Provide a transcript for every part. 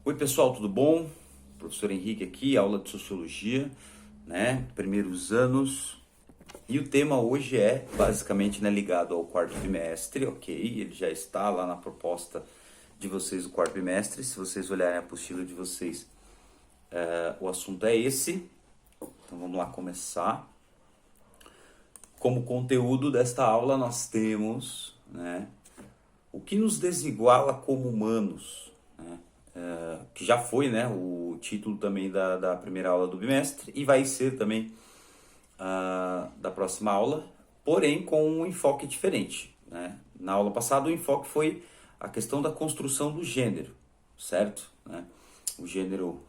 Oi pessoal, tudo bom? Professor Henrique aqui, aula de Sociologia, né? Primeiros anos. E o tema hoje é basicamente, né, ligado ao quarto bimestre, ok? Ele já está lá na proposta de vocês do quarto bimestre. Se vocês olharem a apostila de vocês, o assunto é esse. Então vamos lá começar. Como conteúdo desta aula nós temos, né, o que nos desiguala como humanos, né? Que já foi, né, o título também da primeira aula do bimestre e vai ser também da próxima aula, porém com um enfoque diferente, né? Na aula passada o enfoque foi a questão da construção do gênero, certo? Né? O gênero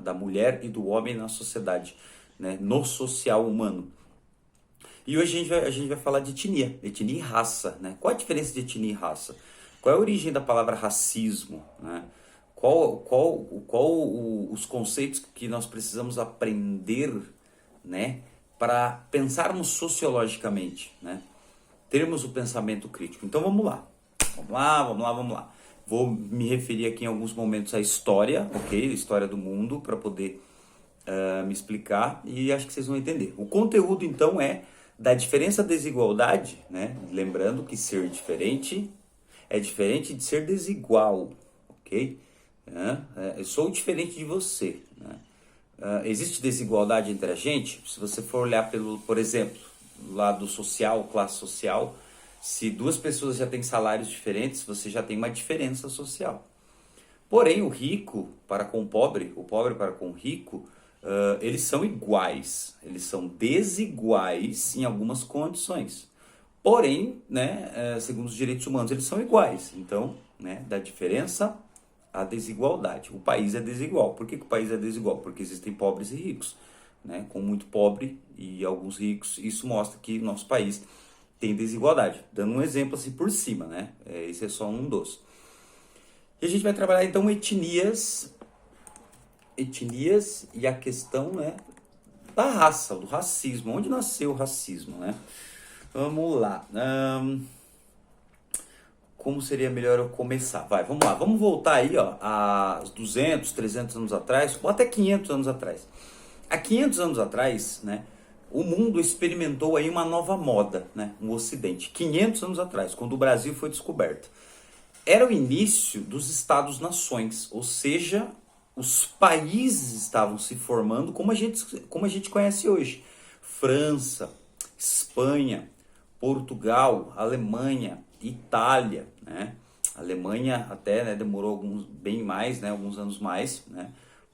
da mulher e do homem na sociedade, né? No social humano. E hoje a gente vai falar de etnia e raça, né? Qual a diferença de etnia e raça? Qual é a origem da palavra racismo, né? Os conceitos que nós precisamos aprender, né, para pensarmos sociologicamente, né? Termos o pensamento crítico. Então vamos lá. Vamos lá. Vou me referir aqui em alguns momentos à história, ok? História do mundo, para poder me explicar e acho que vocês vão entender. O conteúdo então é da diferença desigualdade, né? Lembrando que ser diferente é diferente de ser desigual, ok? Eu sou diferente de você, né? Existe desigualdade entre a gente? Se você for olhar por exemplo, lado social, classe social, se duas pessoas já têm salários diferentes, você já tem uma diferença social. Porém, o rico para com o pobre para com o rico, eles são iguais, eles são desiguais em algumas condições. Porém, né, segundo os direitos humanos, eles são iguais. Então, né, da diferença à desigualdade. O país é desigual. Por que o país é desigual? Porque existem pobres e ricos, né, com muito pobre e alguns ricos. Isso mostra que nosso país tem desigualdade. Dando um exemplo assim por cima, né? Esse é só um dos. E a gente vai trabalhar então etnias e a questão, né, da raça, do racismo. Onde nasceu o racismo, né? Vamos lá. Como seria melhor eu começar? Vamos lá. Vamos voltar aí, ó, a 200, 300 anos atrás, ou até 500 anos atrás. Há 500 anos atrás, né, o mundo experimentou aí uma nova moda, né, no Ocidente. 500 anos atrás, quando o Brasil foi descoberto. Era o início dos Estados-nações, ou seja, os países estavam se formando como a gente conhece hoje. França, Espanha, Portugal, Alemanha, Itália, né? A Alemanha até, né, demorou bem mais, né, alguns anos mais, né?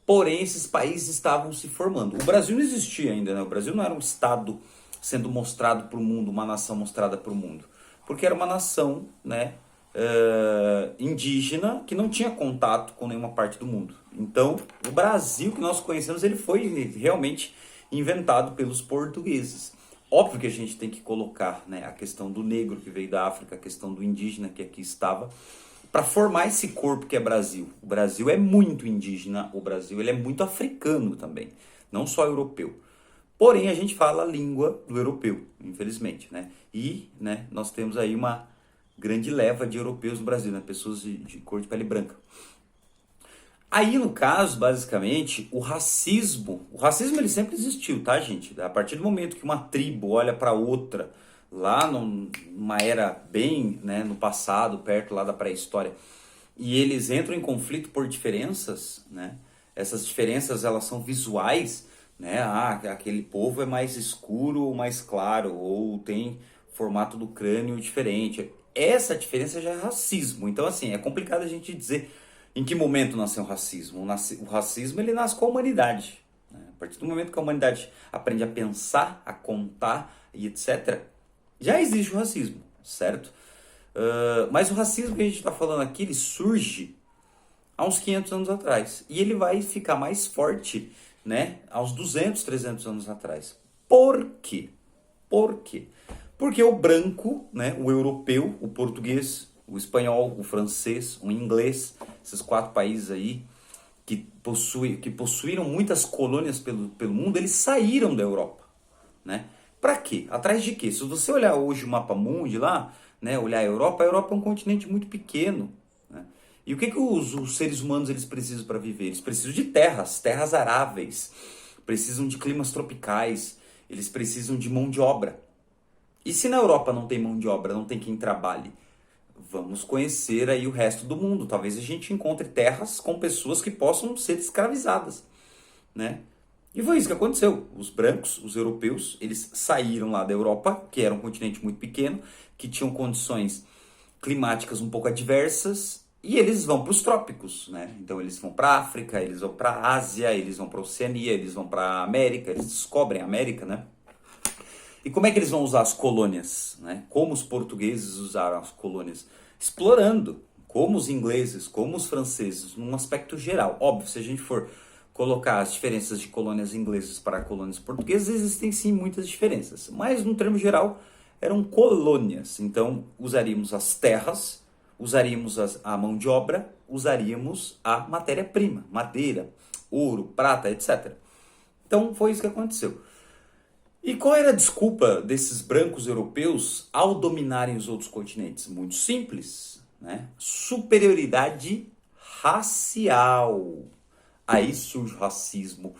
Porém, esses países estavam se formando. O Brasil não existia ainda, né? O Brasil não era um estado sendo mostrado para o mundo, uma nação mostrada para o mundo. Porque era uma nação, né, indígena que não tinha contato com nenhuma parte do mundo. Então, o Brasil que nós conhecemos, ele foi realmente inventado pelos portugueses. Óbvio que a gente tem que colocar, né, a questão do negro que veio da África, a questão do indígena que aqui estava, para formar esse corpo que é Brasil. O Brasil é muito indígena, o Brasil ele é muito africano também, não só europeu. Porém, a gente fala a língua do europeu, infelizmente, né? E, né, nós temos aí uma grande leva de europeus no Brasil, né? Pessoas de cor de pele branca. Aí, no caso, basicamente, o racismo ele sempre existiu, tá, gente? A partir do momento que uma tribo olha para outra, lá numa era bem, né, no passado, perto lá da pré-história, e eles entram em conflito por diferenças, né? Essas diferenças, elas são visuais, né? Aquele povo é mais escuro ou mais claro, ou tem formato do crânio diferente. Essa diferença já é racismo. Então, assim, é complicado a gente dizer em que momento nasceu o racismo? O racismo, ele nasce com a humanidade, né? A partir do momento que a humanidade aprende a pensar, a contar e etc., já existe o racismo, certo? Mas o racismo que a gente está falando aqui, ele surge há uns 500 anos atrás. E ele vai ficar mais forte, né, aos 200, 300 anos atrás. Por quê? Por quê? Porque o branco, né, o europeu, o português, o espanhol, o francês, o inglês, esses 4 países aí que possuíram muitas colônias pelo mundo, eles saíram da Europa, né? Para quê? Atrás de quê? Se você olhar hoje o mapa mundi lá, né, olhar a Europa é um continente muito pequeno, né? E o que os seres humanos eles precisam para viver? Eles precisam de terras aráveis, precisam de climas tropicais, eles precisam de mão de obra. E se na Europa não tem mão de obra, não tem quem trabalhe, vamos conhecer aí o resto do mundo. Talvez a gente encontre terras com pessoas que possam ser escravizadas, né? E foi isso que aconteceu. Os brancos, os europeus, eles saíram lá da Europa, que era um continente muito pequeno, que tinham condições climáticas um pouco adversas, e eles vão para os trópicos, né? Então eles vão para a África, eles vão para a Ásia, eles vão para a Oceania, eles vão para a América, eles descobrem a América, né? E como é que eles vão usar as colônias, né? Como os portugueses usaram as colônias? Explorando, como os ingleses, como os franceses, num aspecto geral. Óbvio, se a gente for colocar as diferenças de colônias inglesas para colônias portuguesas, existem sim muitas diferenças. Mas, no termo geral, eram colônias. Então, usaríamos as terras, usaríamos a mão de obra, usaríamos a matéria-prima, madeira, ouro, prata, etc. Então, foi isso que aconteceu. E qual era a desculpa desses brancos europeus ao dominarem os outros continentes? Muito simples, né? Superioridade racial. Aí surge o racismo,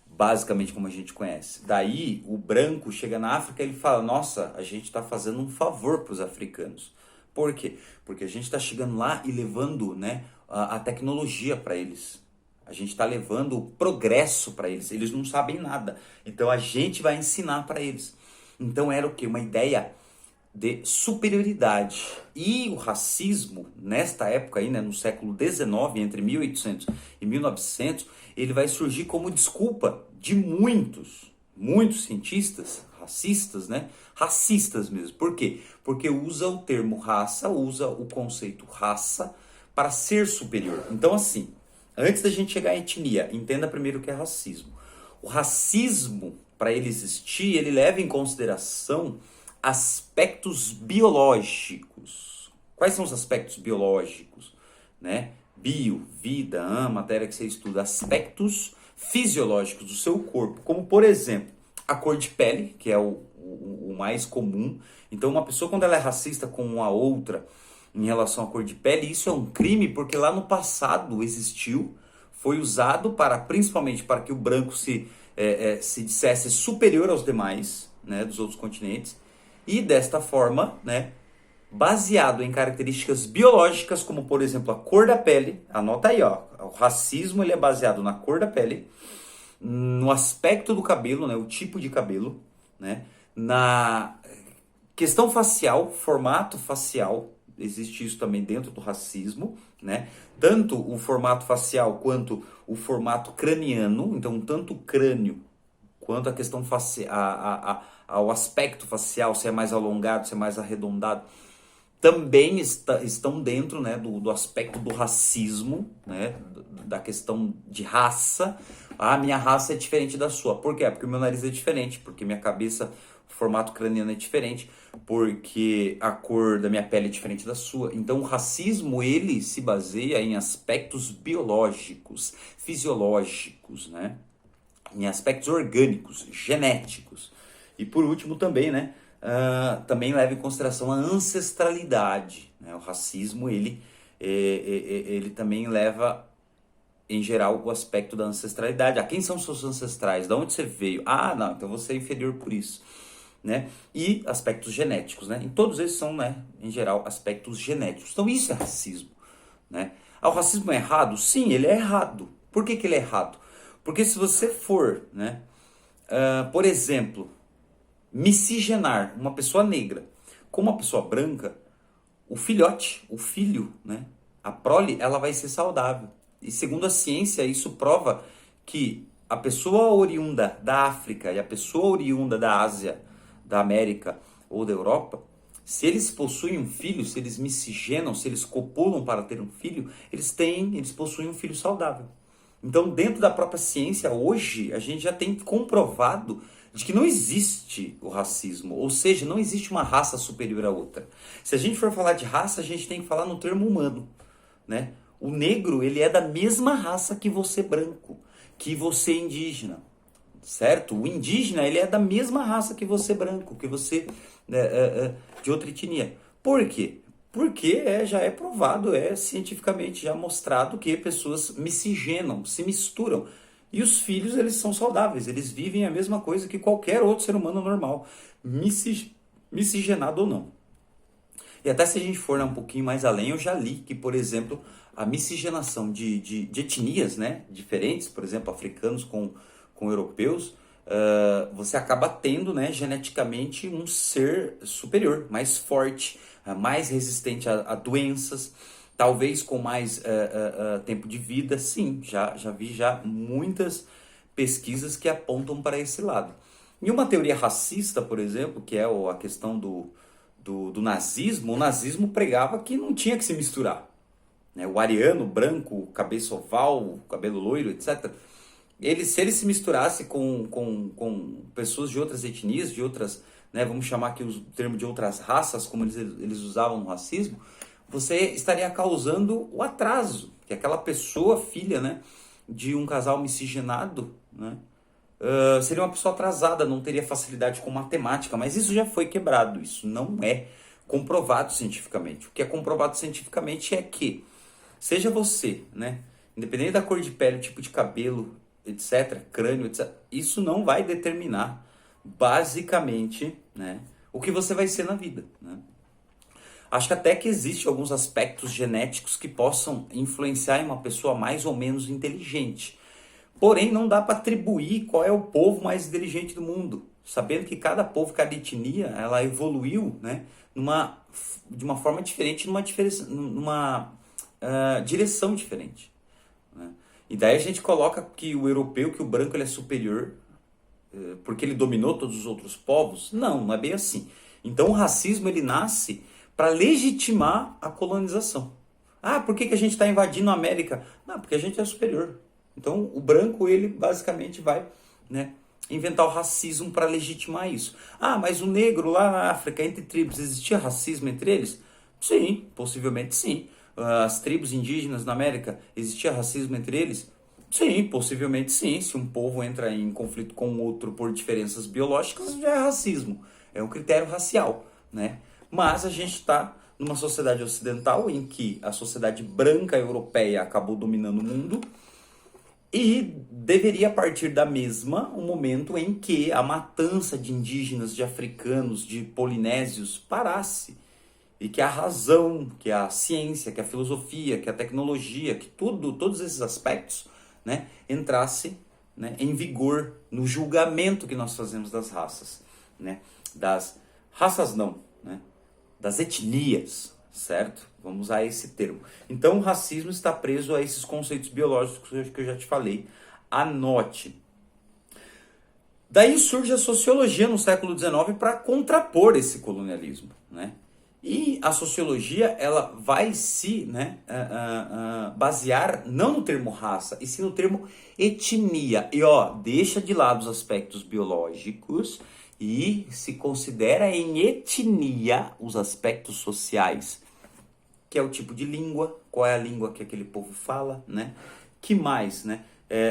basicamente como a gente conhece. Daí o branco chega na África e ele fala, nossa, a gente está fazendo um favor para os africanos. Por quê? Porque a gente está chegando lá e levando, né, a tecnologia para eles. A gente está levando o progresso para eles. Eles não sabem nada. Então a gente vai ensinar para eles. Então era o quê? Uma ideia de superioridade. E o racismo, nesta época aí, né, no século XIX, entre 1800 e 1900, ele vai surgir como desculpa de muitos cientistas racistas, né? Racistas mesmo. Por quê? Porque usa o termo raça, usa o conceito raça para ser superior. Então, assim, antes da gente chegar à etnia, entenda primeiro o que é racismo. O racismo, para ele existir, ele leva em consideração aspectos biológicos. Quais são os aspectos biológicos? Né? Bio, vida, matéria que você estuda. Aspectos fisiológicos do seu corpo, como por exemplo, a cor de pele, que é o mais comum. Então uma pessoa quando ela é racista com a outra em relação à cor de pele, isso é um crime porque lá no passado existiu, foi usado para principalmente para que o branco se dissesse superior aos demais, né, dos outros continentes. E desta forma, né, baseado em características biológicas, como por exemplo a cor da pele, anota aí, ó, o racismo ele é baseado na cor da pele, no aspecto do cabelo, né, o tipo de cabelo, né, na questão facial, formato facial, existe isso também dentro do racismo, né, tanto o formato facial quanto o formato craniano, então tanto o crânio quanto a questão facial, ao aspecto facial, se é mais alongado, se é mais arredondado, também estão dentro, né, do aspecto do racismo, né, da questão de raça. Ah, minha raça é diferente da sua. Por quê? Porque o meu nariz é diferente, porque minha cabeça, o formato craniano é diferente, porque a cor da minha pele é diferente da sua. Então o racismo, ele se baseia em aspectos biológicos, fisiológicos, né, em aspectos orgânicos, genéticos. E por último também, né, também leva em consideração a ancestralidade, né? O racismo, ele também leva, em geral, o aspecto da ancestralidade. Quem são seus ancestrais? De onde você veio? Não, então você é inferior por isso, né? E aspectos genéticos, né? E todos esses são, né, em geral, aspectos genéticos. Então isso é racismo, né? O racismo é errado? Sim, ele é errado. Por que ele é errado? Porque se você for, né, por exemplo, miscigenar uma pessoa negra com uma pessoa branca, o filhote, o filho, né, a prole, ela vai ser saudável. E segundo a ciência, isso prova que a pessoa oriunda da África e a pessoa oriunda da Ásia, da América ou da Europa, se eles possuem um filho, se eles miscigenam, se eles copulam para ter um filho, eles possuem um filho saudável. Então, dentro da própria ciência, hoje, a gente já tem comprovado de que não existe o racismo, ou seja, não existe uma raça superior à outra. Se a gente for falar de raça, a gente tem que falar no termo humano, né? O negro, ele é da mesma raça que você branco, que você indígena, certo? O indígena, ele é da mesma raça que você branco, que você de outra etnia. Por quê? Porque já é provado, é cientificamente já mostrado que pessoas miscigenam, se misturam. E os filhos, eles são saudáveis, eles vivem a mesma coisa que qualquer outro ser humano normal, miscigenado ou não. E até se a gente for um pouquinho mais além, eu já li que, por exemplo, a miscigenação de etnias, né, diferentes, por exemplo, africanos com europeus, você acaba tendo, né, geneticamente um ser superior, mais forte, mais resistente a doenças, talvez com mais tempo de vida. Sim, já vi já muitas pesquisas que apontam para esse lado. E uma teoria racista, por exemplo, que é a questão do nazismo, o nazismo pregava que não tinha que se misturar, né? O ariano, branco, cabeça oval, cabelo loiro, etc. Se ele se misturasse com pessoas de outras etnias, de outras, né, vamos chamar aqui o termo de outras raças, como eles usavam no racismo, você estaria causando o atraso, que aquela pessoa, filha, né, de um casal miscigenado, né, seria uma pessoa atrasada, não teria facilidade com matemática, mas isso já foi quebrado, isso não é comprovado cientificamente. O que é comprovado cientificamente é que, seja você, né, independente da cor de pele, tipo de cabelo, etc., crânio, etc., isso não vai determinar, basicamente, né, o que você vai ser na vida, né? Acho que até que existem alguns aspectos genéticos que possam influenciar em uma pessoa mais ou menos inteligente. Porém, não dá para atribuir qual é o povo mais inteligente do mundo, sabendo que cada povo, cada etnia, ela evoluiu, né, de uma forma diferente, numa direção diferente, né? E daí a gente coloca que o europeu, que o branco, ele é superior, porque ele dominou todos os outros povos. Não, não é bem assim. Então o racismo, ele nasce para legitimar a colonização. Ah, por que a gente está invadindo a América? Não, porque a gente é superior. Então o branco, ele basicamente vai, né, inventar o racismo para legitimar isso. Ah, mas o negro lá na África, entre tribos, existia racismo entre eles? Sim, possivelmente sim. As tribos indígenas na América, existia racismo entre eles? Sim, possivelmente sim. Se um povo entra em conflito com outro por diferenças biológicas, já é racismo. É um critério racial, né? Mas a gente está numa sociedade ocidental em que a sociedade branca europeia acabou dominando o mundo e deveria partir da mesma um momento em que a matança de indígenas, de africanos, de polinésios parasse. E que a razão, que a ciência, que a filosofia, que a tecnologia, que todos esses aspectos, né, entrasse, né, em vigor no julgamento que nós fazemos das raças, né? Das raças não, né? Das etnias, certo? Vamos usar esse termo. Então o racismo está preso a esses conceitos biológicos que eu já te falei. Anote. Daí surge a sociologia no século XIX para contrapor esse colonialismo, né? E a sociologia, ela vai se, né, basear não no termo raça, e sim no termo etnia. E deixa de lado os aspectos biológicos e se considera em etnia os aspectos sociais, que é o tipo de língua, qual é a língua que aquele povo fala, né? Que mais, né?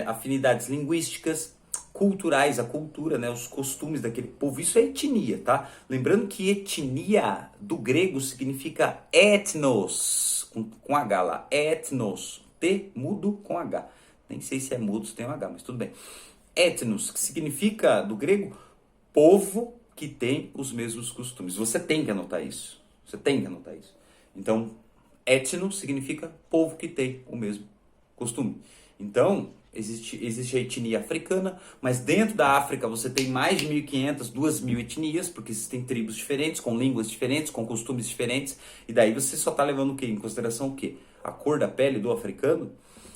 Afinidades linguísticas, culturais, a cultura, né, os costumes daquele povo, isso é etnia, tá? Lembrando que etnia do grego significa etnos, com H lá, etnos, T mudo com H. Nem sei se é mudo, se tem um H, mas tudo bem. Etnos, que significa do grego povo que tem os mesmos costumes. Você tem que anotar isso. Você tem que anotar isso. Então, etno significa povo que tem o mesmo costume. Então, existe a etnia africana, mas dentro da África você tem mais de 1.500, 2.000 etnias, porque existem tribos diferentes, com línguas diferentes, com costumes diferentes, e daí você só está levando o quê? Em consideração o quê? A cor da pele do africano?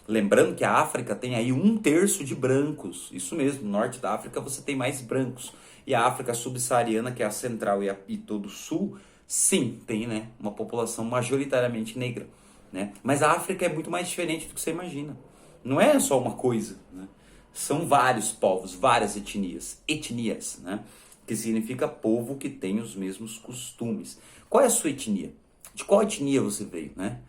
Lembrando que a África tem aí 1/3 de brancos, isso mesmo, no norte da África você tem mais brancos, e a África subsaariana, que é a central e todo o sul, sim, tem, né, uma população majoritariamente negra, né? Mas a África é muito mais diferente do que você imagina. Não é só uma coisa, né? São vários povos, várias etnias, né? Que significa povo que tem os mesmos costumes. Qual é a sua etnia? De qual etnia você veio, né?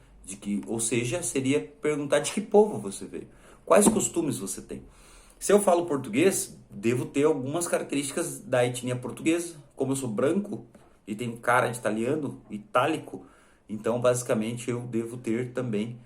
Ou seja, seria perguntar de que povo você veio. Quais costumes você tem? Se eu falo português, devo ter algumas características da etnia portuguesa. Como eu sou branco e tenho cara de italiano, itálico, Então, basicamente, eu devo ter também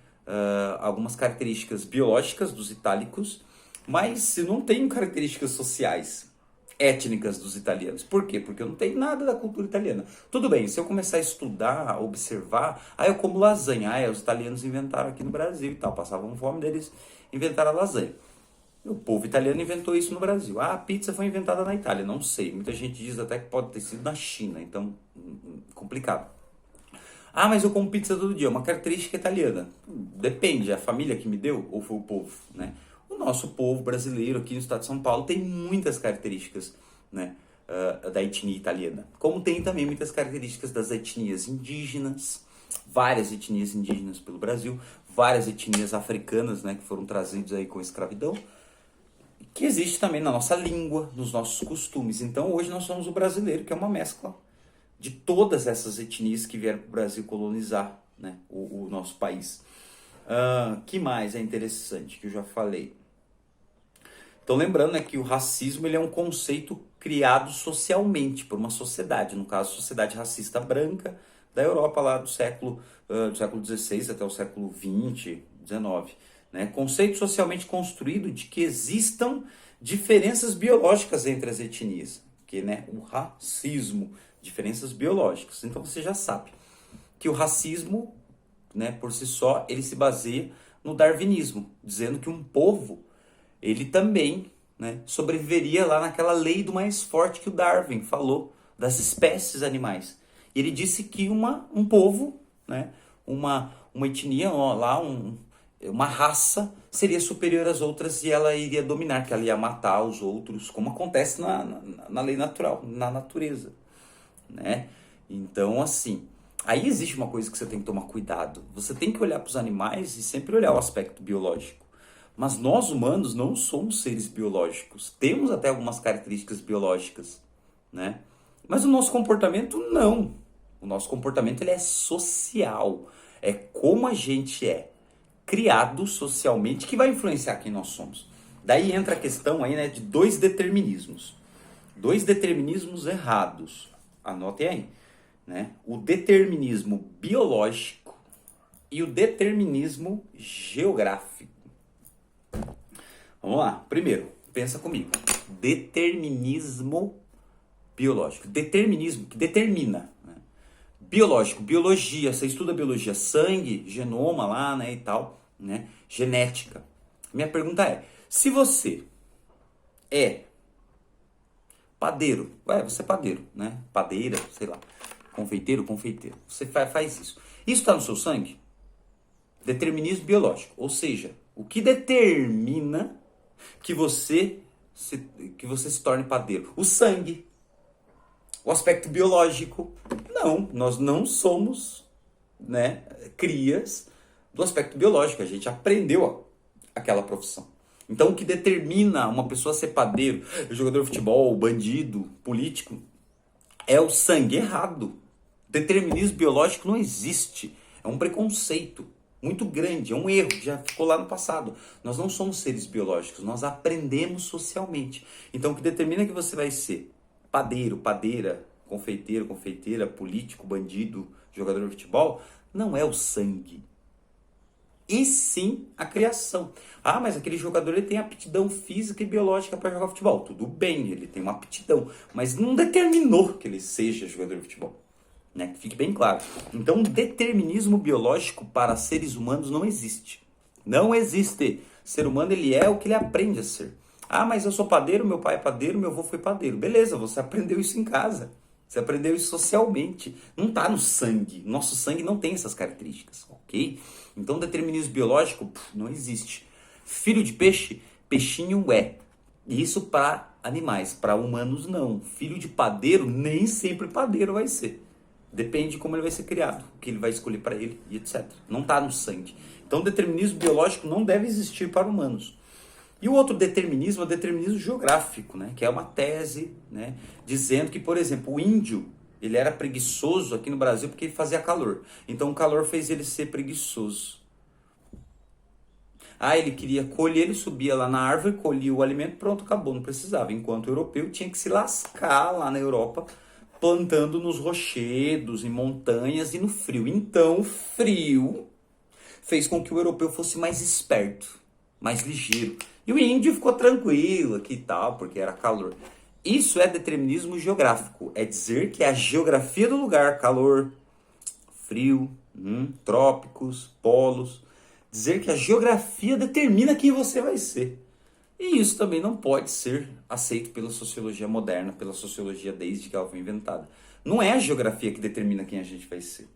algumas características biológicas dos itálicos, mas eu não tenho características sociais, étnicas dos italianos. Por quê? Porque eu não tenho nada da cultura italiana. Tudo bem, se eu começar a estudar, a observar, aí eu como lasanha. Os italianos inventaram aqui no Brasil e tal, passavam fome deles, inventaram a lasanha. O povo italiano inventou isso no Brasil. A pizza foi inventada na Itália, não sei. Muita gente diz até que pode ter sido na China, então complicado. Mas eu como pizza todo dia, é uma característica italiana. Depende, é a família que me deu ou foi o povo, né? O nosso povo brasileiro aqui no estado de São Paulo tem muitas características, né, da etnia italiana. Como tem também muitas características das etnias indígenas, várias etnias indígenas pelo Brasil, várias etnias africanas, né, que foram trazidas aí com a escravidão, que existe também na nossa língua, nos nossos costumes. Então hoje nós somos o brasileiro, que é uma mescla de todas essas etnias que vieram para o Brasil colonizar, né, o nosso país. Que mais é interessante que eu já falei? Então lembrando, né, que o racismo ele é um conceito criado socialmente por uma sociedade, no caso a sociedade racista branca da Europa lá do século XVI até o século XX, XIX. Né? Conceito socialmente construído de que existam diferenças biológicas entre as etnias, que, né, o racismo, diferenças biológicas. Então você já sabe que o racismo, né, por si só, ele se baseia no darwinismo, dizendo que um povo, ele também, né, sobreviveria lá naquela lei do mais forte que o Darwin falou, das espécies animais. E ele disse que um povo, né, uma etnia, uma raça seria superior às outras e ela iria dominar, que ela ia matar os outros, como acontece na lei natural, na natureza, né? Então, assim, aí existe uma coisa que você tem que tomar cuidado. Você tem que olhar para os animais e sempre olhar o aspecto biológico. Mas nós humanos não somos seres biológicos. Temos até algumas características biológicas, né? Mas o nosso comportamento não. O nosso comportamento ele é social. É como a gente é criado socialmente que vai influenciar quem nós somos. Daí entra a questão aí, né, de dois determinismos. Dois determinismos errados. Anotem aí, né? O determinismo biológico e o determinismo geográfico. Vamos lá. Primeiro, pensa comigo. Determinismo biológico. Determinismo que determina, né? Biológico, biologia, você estuda biologia, sangue, genoma lá, né, e tal, né? Genética. Minha pergunta é, se você é padeiro, você é padeiro, né? Padeira, sei lá, confeiteiro, você faz isso. Isso está no seu sangue? Determinismo biológico, ou seja, o que determina que você se torne padeiro? O sangue. O aspecto biológico. Não, nós não somos, né, crias do aspecto biológico. A gente aprendeu aquela profissão. Então, o que determina uma pessoa ser padeiro, jogador de futebol, bandido, político, é o sangue. Errado. Determinismo biológico não existe. É um preconceito muito grande, é um erro, já ficou lá no passado. Nós não somos seres biológicos, nós aprendemos socialmente. Então, o que determina que você vai ser padeiro, padeira, confeiteiro, confeiteira, político, bandido, jogador de futebol, não é o sangue. E sim a criação. Mas aquele jogador ele tem aptidão física e biológica para jogar futebol. Tudo bem, ele tem uma aptidão, mas não determinou que ele seja jogador de futebol. Né? Que fique bem claro. Então, determinismo biológico para seres humanos não existe. Não existe. O ser humano ele é o que ele aprende a ser. Mas eu sou padeiro, meu pai é padeiro, meu avô foi padeiro. Beleza, você aprendeu isso em casa. Você aprendeu isso socialmente. Não está no sangue. Nosso sangue não tem essas características, ok? Então, determinismo biológico não existe. Filho de peixe, peixinho é. Isso para animais, para humanos não. Filho de padeiro, nem sempre padeiro vai ser. Depende de como ele vai ser criado, o que ele vai escolher para ele e etc. Não está no sangue. Então, o determinismo biológico não deve existir para humanos. E o outro determinismo é o determinismo geográfico, né? Que é uma tese, né, dizendo que, por exemplo, o índio ele era preguiçoso aqui no Brasil porque ele fazia calor. Então, o calor fez ele ser preguiçoso. Ele queria colher, ele subia lá na árvore, colhia o alimento, pronto, acabou, não precisava. Enquanto o europeu tinha que se lascar lá na Europa, plantando nos rochedos, em montanhas e no frio. Então, o frio fez com que o europeu fosse mais esperto, mais ligeiro. E o índio ficou tranquilo aqui e tal, porque era calor. Isso é determinismo geográfico. É dizer que a geografia do lugar, calor, frio, trópicos, polos, dizer que a geografia determina quem você vai ser. E isso também não pode ser aceito pela sociologia moderna, pela sociologia desde que ela foi inventada. Não é a geografia que determina quem a gente vai ser.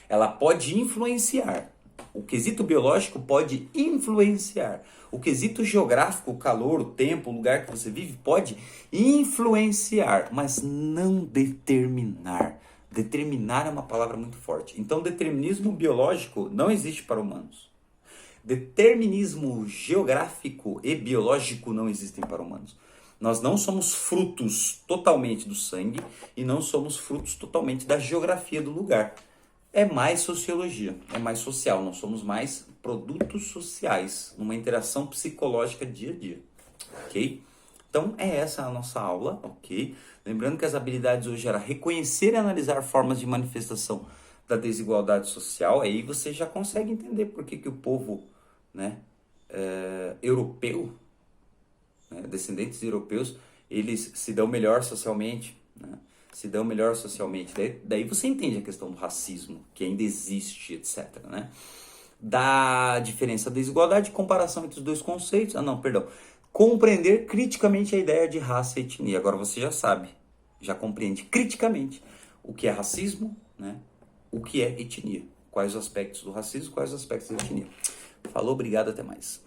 Ela pode influenciar. O quesito biológico pode influenciar. O quesito geográfico, o calor, o tempo, o lugar que você vive, pode influenciar, mas não determinar. Determinar é uma palavra muito forte. Então, determinismo biológico não existe para humanos. Determinismo geográfico e biológico não existem para humanos. Nós não somos frutos totalmente do sangue e não somos frutos totalmente da geografia do lugar. É mais sociologia, é mais social. Nós somos mais produtos sociais, numa interação psicológica dia a dia, ok? Então, é essa a nossa aula, ok? Lembrando que as habilidades hoje era reconhecer e analisar formas de manifestação da desigualdade social. Aí você já consegue entender por que o povo, né, europeu, né, descendentes de europeus, eles se dão melhor socialmente, né? Se dão melhor socialmente. Daí você entende a questão do racismo, que ainda existe, etc. Né? Da diferença da desigualdade, comparação entre os dois conceitos. Compreender criticamente a ideia de raça e etnia. Agora você já sabe, já compreende criticamente o que é racismo, né? O que é etnia. Quais os aspectos do racismo, quais os aspectos da etnia. Falou, obrigado, até mais.